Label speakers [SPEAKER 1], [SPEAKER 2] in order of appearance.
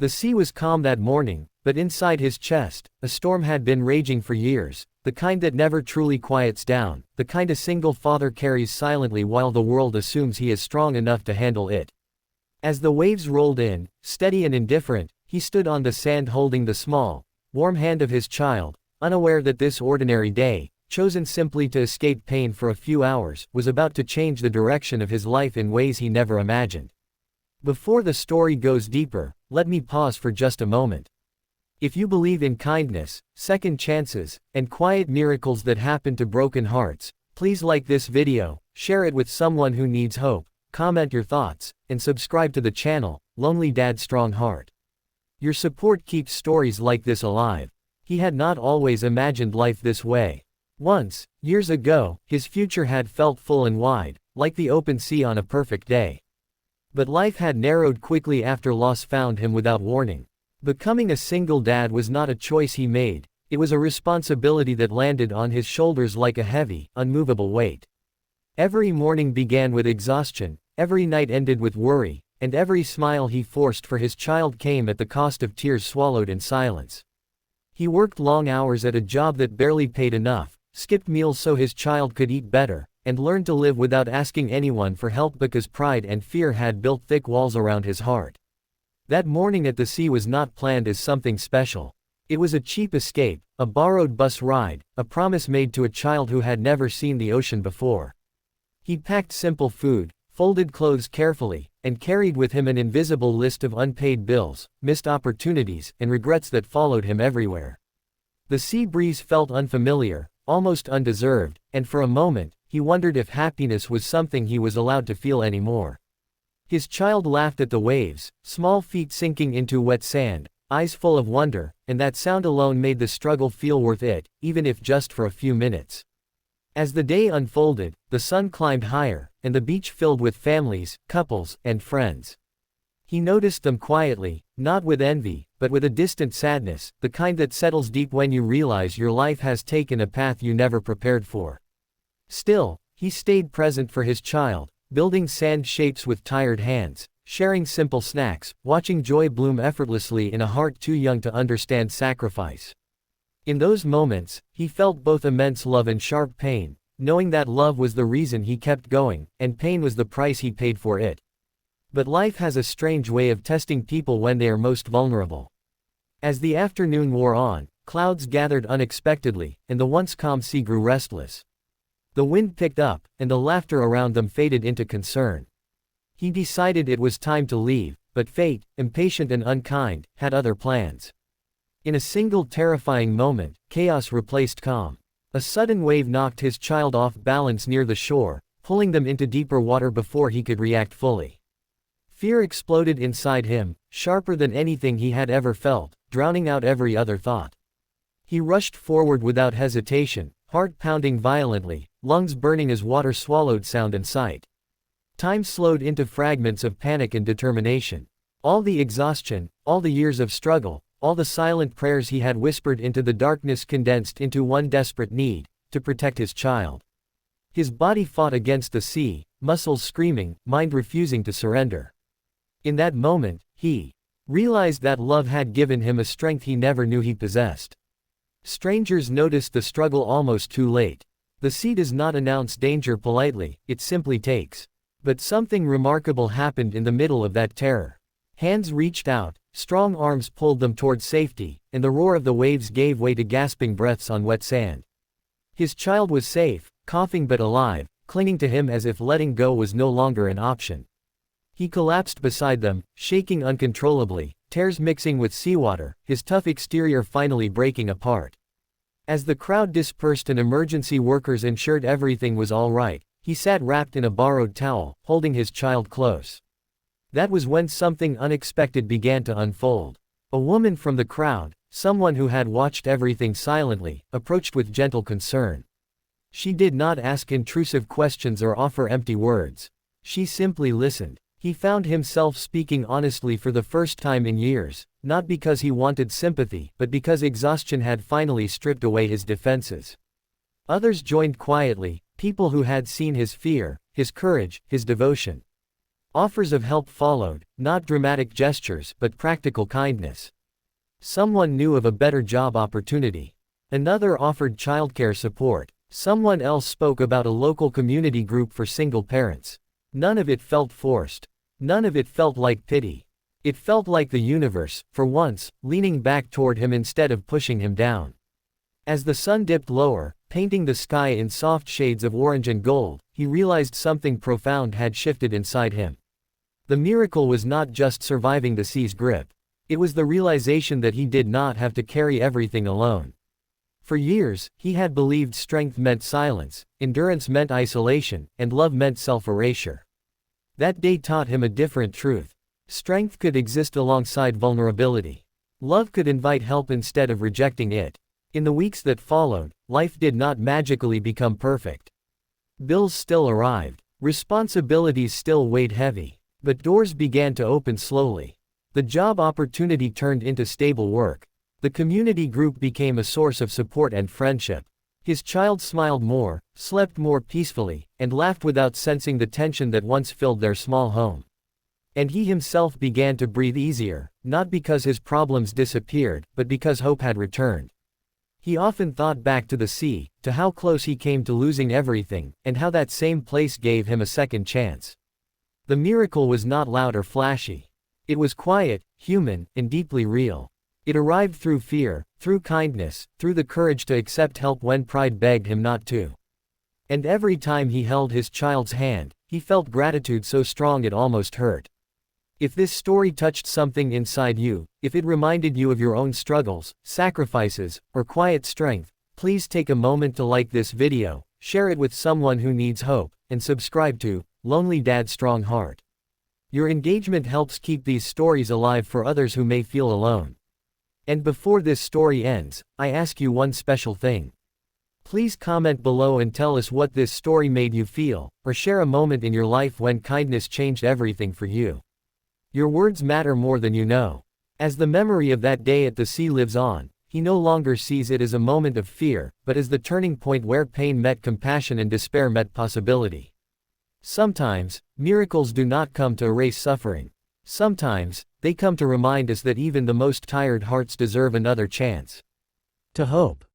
[SPEAKER 1] The sea was calm that morning, but inside his chest, a storm had been raging for years, the kind that never truly quiets down, the kind a single father carries silently while the world assumes he is strong enough to handle it. As the waves rolled in, steady and indifferent, he stood on the sand holding the small, warm hand of his child, unaware that this ordinary day, chosen simply to escape pain for a few hours, was about to change the direction of his life in ways he never imagined. Before the story goes deeper, let me pause for just a moment. If you believe in kindness, second chances, and quiet miracles that happen to broken hearts, please like this video, share it with someone who needs hope, comment your thoughts, and subscribe to the channel, Lonely Dad Strong Heart. Your support keeps stories like this alive. He had not always imagined life this way. Once, years ago, his future had felt full and wide, like the open sea on a perfect day. But life had narrowed quickly after loss found him without warning. Becoming a single dad was not a choice he made, it was a responsibility that landed on his shoulders like a heavy, unmovable weight. Every morning began with exhaustion, every night ended with worry, and every smile he forced for his child came at the cost of tears swallowed in silence. He worked long hours at a job that barely paid enough, skipped meals so his child could eat better, and learned to live without asking anyone for help because pride and fear had built thick walls around his heart. That morning at the sea was not planned as something special. It was a cheap escape, a borrowed bus ride, a promise made to a child who had never seen the ocean before. He packed simple food, folded clothes carefully, and carried with him an invisible list of unpaid bills, missed opportunities, and regrets that followed him everywhere. The sea breeze felt unfamiliar, almost undeserved, and for a moment, he wondered if happiness was something he was allowed to feel anymore. His child laughed at the waves, small feet sinking into wet sand, eyes full of wonder, and that sound alone made the struggle feel worth it, even if just for a few minutes. As the day unfolded, the sun climbed higher, and the beach filled with families, couples, and friends. He noticed them quietly, not with envy, but with a distant sadness, the kind that settles deep when you realize your life has taken a path you never prepared for. Still, he stayed present for his child, building sand shapes with tired hands, sharing simple snacks, watching joy bloom effortlessly in a heart too young to understand sacrifice. In those moments, he felt both immense love and sharp pain, knowing that love was the reason he kept going, and pain was the price he paid for it. But life has a strange way of testing people when they are most vulnerable. As the afternoon wore on, clouds gathered unexpectedly, and the once calm sea grew restless. The wind picked up, and the laughter around them faded into concern. He decided it was time to leave, but fate, impatient and unkind, had other plans. In a single terrifying moment, chaos replaced calm. A sudden wave knocked his child off balance near the shore, pulling them into deeper water before he could react fully. Fear exploded inside him, sharper than anything he had ever felt, drowning out every other thought. He rushed forward without hesitation, heart pounding violently, lungs burning as water swallowed sound and sight. Time slowed into fragments of panic and determination. All the exhaustion, all the years of struggle, all the silent prayers he had whispered into the darkness condensed into one desperate need, to protect his child. His body fought against the sea, muscles screaming, mind refusing to surrender. In that moment, he realized that love had given him a strength he never knew he possessed. Strangers noticed the struggle almost too late. The sea does not announce danger politely, it simply takes. But something remarkable happened in the middle of that terror. Hands reached out, strong arms pulled them toward safety, and the roar of the waves gave way to gasping breaths on wet sand. His child was safe, coughing but alive, clinging to him as if letting go was no longer an option. He collapsed beside them, shaking uncontrollably, tears mixing with seawater, his tough exterior finally breaking apart. As the crowd dispersed and emergency workers ensured everything was all right, he sat wrapped in a borrowed towel, holding his child close. That was when something unexpected began to unfold. A woman from the crowd, someone who had watched everything silently, approached with gentle concern. She did not ask intrusive questions or offer empty words. She simply listened. He found himself speaking honestly for the first time in years, not because he wanted sympathy, but because exhaustion had finally stripped away his defenses. Others joined quietly, people who had seen his fear, his courage, his devotion. Offers of help followed, not dramatic gestures but practical kindness. Someone knew of a better job opportunity. Another offered childcare support. Someone else spoke about a local community group for single parents. None of it felt forced. None of it felt like pity. It felt like the universe, for once, leaning back toward him instead of pushing him down. As the sun dipped lower, painting the sky in soft shades of orange and gold, he realized something profound had shifted inside him. The miracle was not just surviving the sea's grip. It was the realization that he did not have to carry everything alone. For years, he had believed strength meant silence, endurance meant isolation, and love meant self-erasure. That day taught him a different truth. Strength could exist alongside vulnerability. Love could invite help instead of rejecting it. In the weeks that followed, life did not magically become perfect. Bills still arrived. Responsibilities still weighed heavy. But doors began to open slowly. The job opportunity turned into stable work. The community group became a source of support and friendship. His child smiled more, slept more peacefully, and laughed without sensing the tension that once filled their small home. And he himself began to breathe easier, not because his problems disappeared, but because hope had returned. He often thought back to the sea, to how close he came to losing everything, and how that same place gave him a second chance. The miracle was not loud or flashy. It was quiet, human, and deeply real. It arrived through fear, through kindness, through the courage to accept help when pride begged him not to. And every time he held his child's hand, he felt gratitude so strong it almost hurt. If this story touched something inside you, if it reminded you of your own struggles, sacrifices, or quiet strength, please take a moment to like this video, share it with someone who needs hope, and subscribe to Lonely Dad Strong Heart. Your engagement helps keep these stories alive for others who may feel alone. And before this story ends, I ask you one special thing. Please comment below and tell us what this story made you feel, or share a moment in your life when kindness changed everything for you. Your words matter more than you know. As the memory of that day at the sea lives on, he no longer sees it as a moment of fear, but as the turning point where pain met compassion and despair met possibility. Sometimes, miracles do not come to erase suffering. Sometimes, they come to remind us that even the most tired hearts deserve another chance to hope.